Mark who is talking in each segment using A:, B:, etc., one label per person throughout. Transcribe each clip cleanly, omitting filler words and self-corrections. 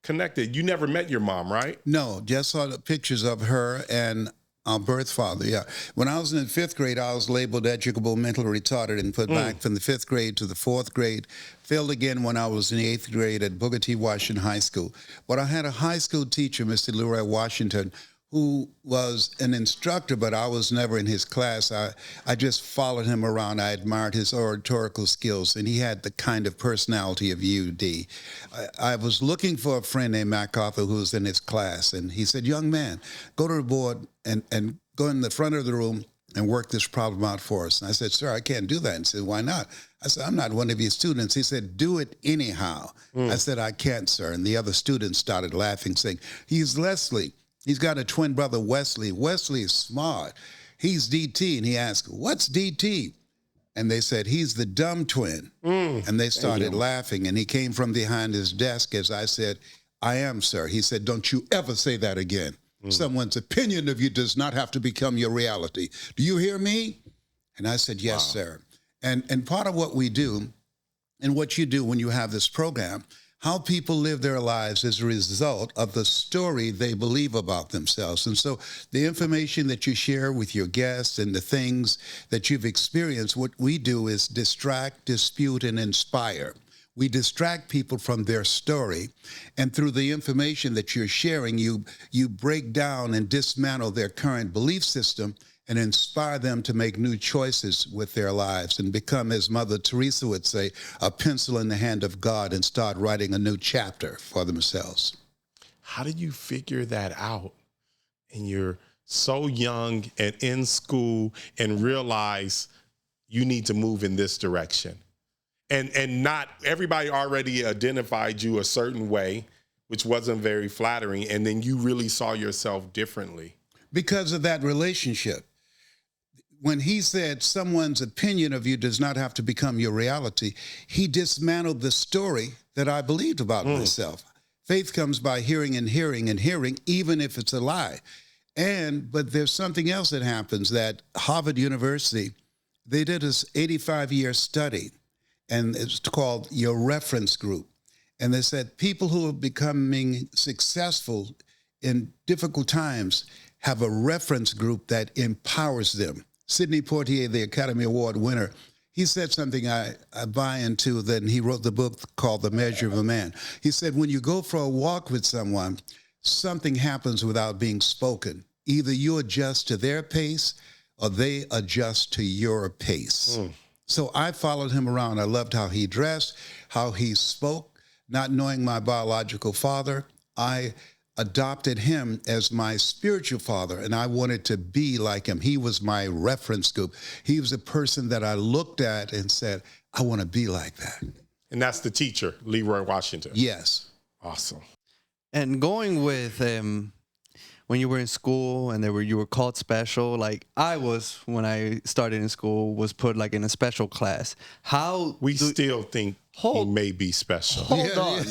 A: connected. You never met your mom, right?
B: No, just saw the pictures of her and our birth father, yeah. When I was in the 5th grade, I was labeled educable mentally retarded and put back from the 5th grade to the 4th grade. Failed again when I was in the 8th grade at Booker T. Washington High School. But I had a high school teacher, Mr. Leroy Washington, who was an instructor, but I was never in his class. I just followed him around. I admired his oratorical skills, and he had the kind of personality of UD. I was looking for a friend named MacArthur who was in his class, and he said, young man, go to the board and go in the front of the room and work this problem out for us. And I said, sir, I can't do that. And he said, why not? I said, I'm not one of your students. He said, do it anyhow. I said, I can't, sir. And the other students started laughing, saying, he's Leslie. He's got a twin brother, Wesley. Wesley is smart. He's DT. And he asked, what's DT? And they said, he's the dumb twin. And they started laughing. And he came from behind his desk as I said, I am, sir. He said, don't you ever say that again. Someone's opinion of you does not have to become your reality. Do you hear me? And I said, yes, sir. And part of what we do and what you do when you have this program, how people live their lives is a result of the story they believe about themselves. And so the information that you share with your guests and the things that you've experienced, what we do is distract, dispute, and inspire. We distract people from their story, and through the information that you're sharing, you break down and dismantle their current belief system and inspire them to make new choices with their lives and become, as Mother Teresa would say, a pencil in the hand of God and start writing a new chapter for themselves.
A: How did you figure that out? And you're so young and in school and realize you need to move in this direction. And not everybody already identified you a certain way, which wasn't very flattering. And then you really saw yourself differently. Because
B: of that relationship. When he said someone's opinion of you does not have to become your reality, he dismantled the story that I believed about myself. Faith comes by hearing and hearing and hearing, even if it's a lie. But there's something else that happens that Harvard University, they did this 85-year study, and it's called your reference group. And they said people who are becoming successful in difficult times have a reference group that empowers them. Sidney Poitier, the Academy Award winner, he said something I buy into. Then he wrote the book called The Measure of a Man. He said, when you go for a walk with someone, something happens without being spoken. Either you adjust to their pace or they adjust to your pace. So I followed him around. I loved how he dressed, how he spoke. Not knowing my biological father, I adopted him as my spiritual father, and I wanted to be like him. He was my reference group. He was a person that I looked at and said, I want to be like that.
A: And that's the teacher, Leroy Washington.
B: Yes.
A: Awesome.
C: And going with when you were in school and you were called special, like I was when I started in school, was put like in a special class. How
A: we still think he may be special.
C: Hold on.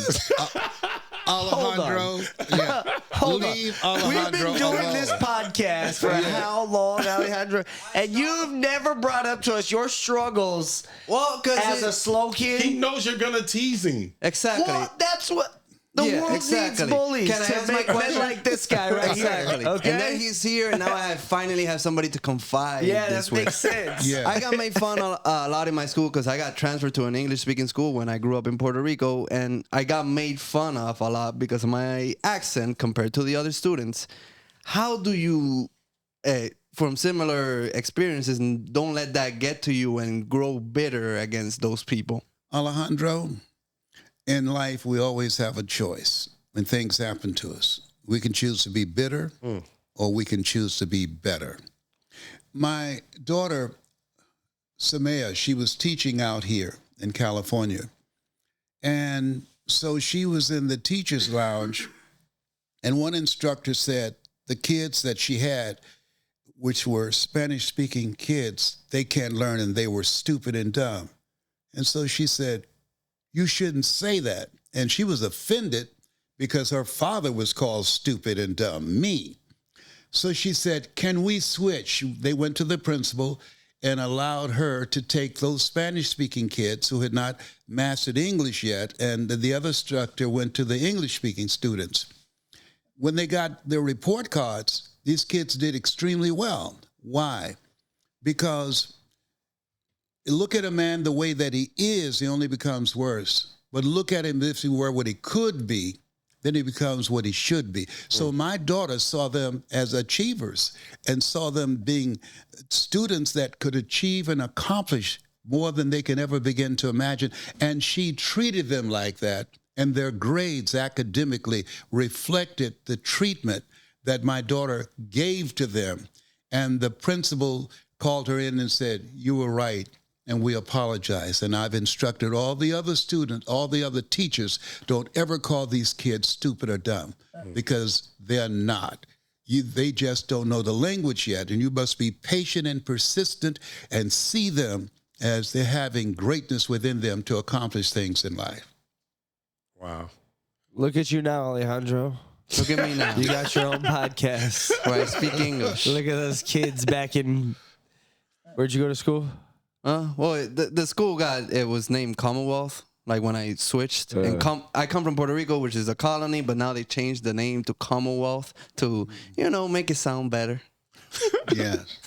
B: Alejandro, leave Alejandro
D: We've been doing
B: alone.
D: this podcast for how long, Alejandro? And you've never brought up to us your struggles as a slow kid.
A: He knows you're going to tease him.
C: Exactly.
D: Well, that's what the world needs bullies
C: Can I
D: to
C: ask my
D: make men
C: question?
D: like this guy right
C: Exactly.
D: here. Okay?
C: And then he's here, and now I finally have somebody to confide
D: yeah,
C: this
D: that
C: with.
D: makes sense.
B: Yeah.
C: I got made fun a lot in my school because I got transferred to an English-speaking school when I grew up in Puerto Rico, and I got made fun of a lot because of my accent compared to the other students. How do you, from similar experiences, and don't let that get to you and grow bitter against those people?
B: Alejandro, in life, we always have a choice when things happen to us. We can choose to be bitter or we can choose to be better. My daughter, Samaya, she was teaching out here in California. And so she was in the teacher's lounge, and one instructor said the kids that she had, which were Spanish-speaking kids, they can't learn and they were stupid and dumb. And so she said, you shouldn't say that. And she was offended because her father was called stupid and dumb, me. So she said, can we switch? They went to the principal, and allowed her to take those Spanish-speaking kids who had not mastered English yet, and the other instructor went to the English-speaking students. When they got their report cards, these kids did extremely well. Why? Because look at a man the way that he is, he only becomes worse. But look at him if he were what he could be, then he becomes what he should be. So my daughter saw them as achievers and saw them being students that could achieve and accomplish more than they can ever begin to imagine. And she treated them like that. And their grades academically reflected the treatment that my daughter gave to them. And the principal called her in and said, "You were right, and we apologize." And I've instructed all the other students, all the other teachers, don't ever call these kids stupid or dumb, because they're not. They just don't know the language yet, and you must be patient and persistent and see them as they're having greatness within them to accomplish things in life.
A: Wow.
D: Look at you now, Alejandro.
C: Look at me now.
D: You got your own podcast.
C: Where I speak English.
D: Look at those kids back in. Where'd you go to school?
C: Well, the school it was named Commonwealth. Like when I switched, and I come from Puerto Rico, which is a colony, but now they changed the name to Commonwealth to, make it sound better.
B: Yes.